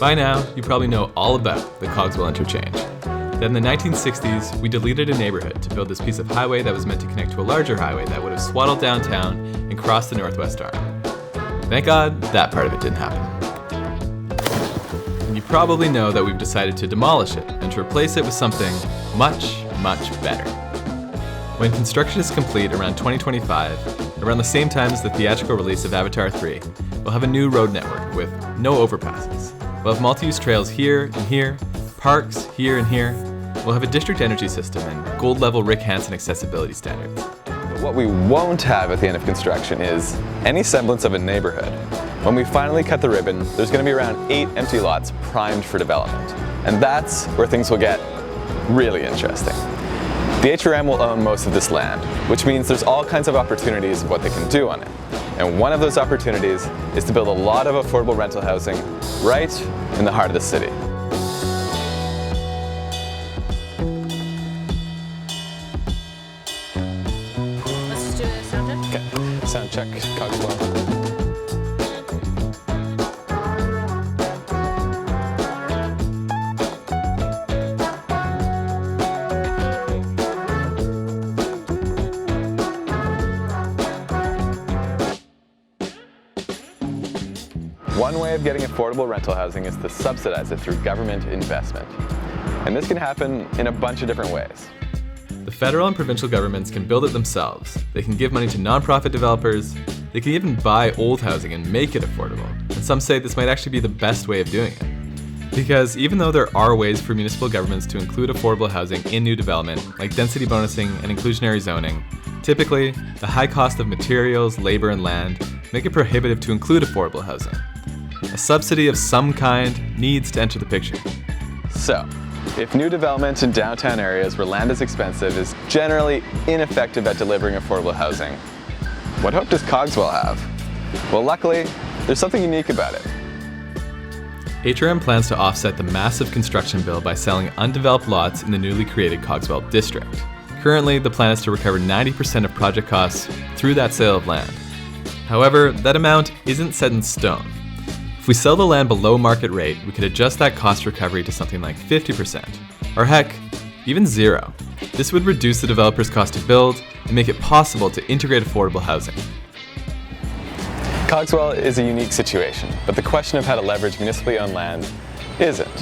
By now, you probably know all about the Cogswell interchange. That in the 1960s, we deleted a neighborhood to build this piece of highway that was meant to connect to a larger highway that would have swaddled downtown and crossed the Northwest Arm. Thank God that part of it didn't happen. And you probably know that we've decided to demolish it and to replace it with something much, much better. When construction is complete around 2025, around the same time as the theatrical release of Avatar 3, we'll have a new road network with no overpasses. We'll have multi-use trails here and here, parks here and here. We'll have a district energy system and gold-level Rick Hansen accessibility standards. What we won't have at the end of construction is any semblance of a neighborhood. When we finally cut the ribbon, there's going to be around 8 empty lots primed for development. And that's where things will get really interesting. The HRM will own most of this land, which means there's all kinds of opportunities of what they can do on it. And one of those opportunities is to build a lot of affordable rental housing right in the heart of the city. Let's just do a sound check. Okay, sound check, Cogswell. One way of getting affordable rental housing is to subsidize it through government investment. And this can happen in a bunch of different ways. The federal and provincial governments can build it themselves. They can give money to nonprofit developers. They can even buy old housing and make it affordable. And some say this might actually be the best way of doing it. Because even though there are ways for municipal governments to include affordable housing in new development, like density bonusing and inclusionary zoning, typically, the high cost of materials, labor, and land make it prohibitive to include affordable housing. A subsidy of some kind needs to enter the picture. So, if new development in downtown areas where land is expensive is generally ineffective at delivering affordable housing, what hope does Cogswell have? Well, luckily, there's something unique about it. HRM plans to offset the massive construction bill by selling undeveloped lots in the newly created Cogswell district. Currently, the plan is to recover 90% of project costs through that sale of land. However, that amount isn't set in stone. If we sell the land below market rate, we could adjust that cost recovery to something like 50%, or heck, even zero. This would reduce the developer's cost to build and make it possible to integrate affordable housing. Cogswell is a unique situation, but the question of how to leverage municipally owned land isn't.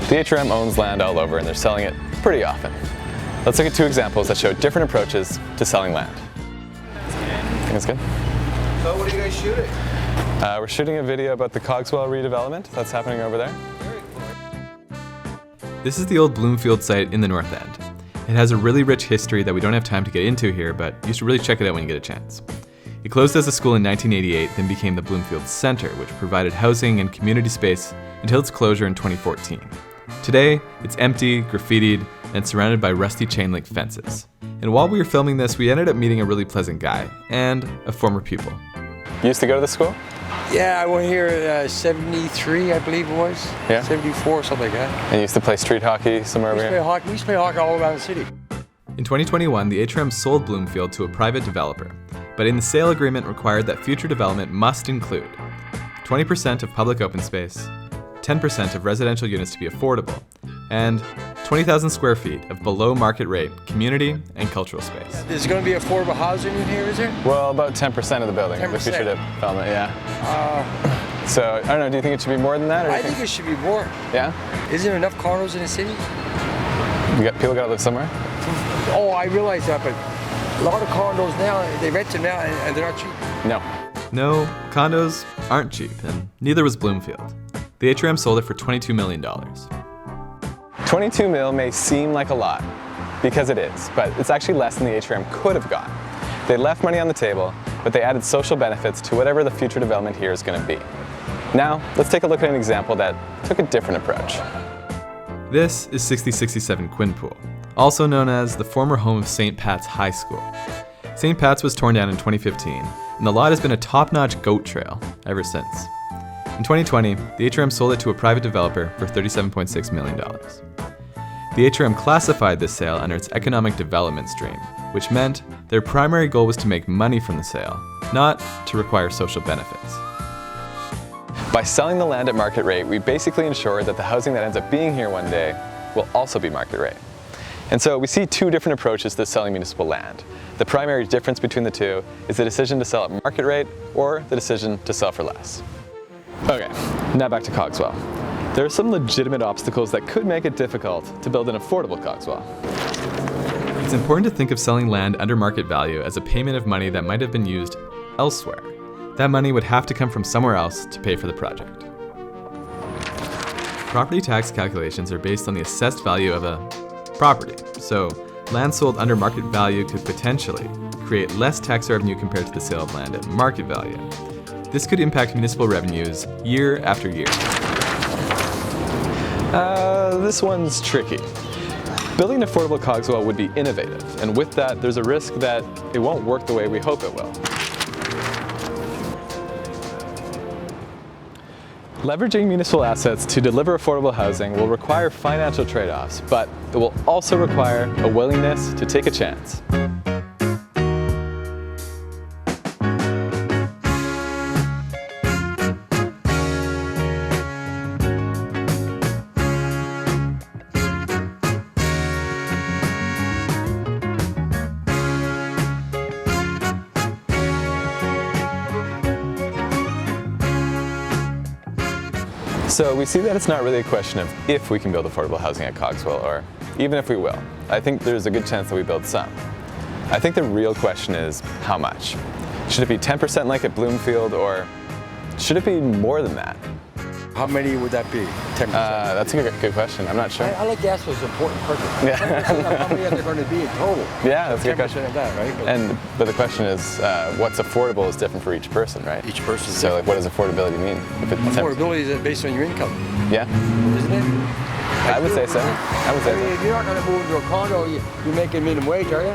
The HRM owns land all over and they're selling it pretty often. Let's look at 2 examples that show different approaches to selling land. Think it's good? So what are you guys shooting? We're shooting a video about the Cogswell redevelopment that's happening over there. Very cool. This is the old Bloomfield site in the North End. It has a really rich history that we don't have time to get into here, but you should really check it out when you get a chance. It closed as a school in 1988, then became the Bloomfield Center, which provided housing and community space until its closure in 2014. Today, it's empty, graffitied, and surrounded by rusty chain-link fences. And while we were filming this, we ended up meeting a really pleasant guy, and a former pupil. You used to go to the school? Yeah, I went here 73, I believe it was. Yeah. 74, something like that. And you used to play street hockey somewhere over here? We used to play hockey all around the city. In 2021, the HRM sold Bloomfield to a private developer, but in the sale agreement required that future development must include 20% of public open space, 10% of residential units to be affordable, and 20,000 square feet of below market rate community and cultural space. There's going to be affordable housing in here, is there? Well, about 10% of the building, 10%. the future development, yeah. So, I don't know, do you think it should be more than that? Or I think it should be more. Yeah? Isn't there enough condos in the city? People got to live somewhere? Oh, I realize that, but a lot of condos now, they rent them now and they're not cheap. No. No, condos aren't cheap, and neither was Bloomfield. The HRM sold it for $22 million. 22 mil may seem like a lot, because it is, but it's actually less than the HRM could have gotten. They left money on the table, but they added social benefits to whatever the future development here is going to be. Now, let's take a look at an example that took a different approach. This is 6067 Quinpool, also known as the former home of St. Pat's High School. St. Pat's was torn down in 2015, and the lot has been a top-notch goat trail ever since. In 2020, the HRM sold it to a private developer for $37.6 million. The HRM classified this sale under its economic development stream, which meant their primary goal was to make money from the sale, not to require social benefits. By By selling the land at market rate, we basically ensure that the housing that ends up being here one day will also be market rate. And so we see two different approaches to selling municipal land. The primary difference between the two is the decision to sell at market rate or the decision to sell for less. Okay, now back to Cogswell. There are some legitimate obstacles that could make it difficult to build an affordable Cogswell. It's important to think of selling land under market value as a payment of money that might have been used elsewhere. That money would have to come from somewhere else to pay for the project. Property tax calculations are based on the assessed value of a property, so land sold under market value could potentially create less tax revenue compared to the sale of land at market value. This could impact municipal revenues year after year. This one's tricky. Building an affordable Cogswell would be innovative, and with that, there's a risk that it won't work the way we hope it will. Leveraging municipal assets to deliver affordable housing will require financial trade-offs, but it will also require a willingness to take a chance. So we see that it's not really a question of if we can build affordable housing at Cogswell, or even if we will. I think there's a good chance that we build some. I think the real question is how much? Should it be 10% like at Bloomfield, or should it be more than that? How many would that be? 10%? That's a good question. I'm not sure. I like to ask those important questions. Yeah. 10% of how many are there going to be in total? Yeah, that's a good question. 10% of that, right? But the question is, what's affordable is different for each person, right? Each person. So like, what does affordability mean? If it's 10%? Affordability is based on your income, Yeah, isn't it? I would say so. I would say I mean, so. if you're not going to move into a condo, you're making minimum wage, are you?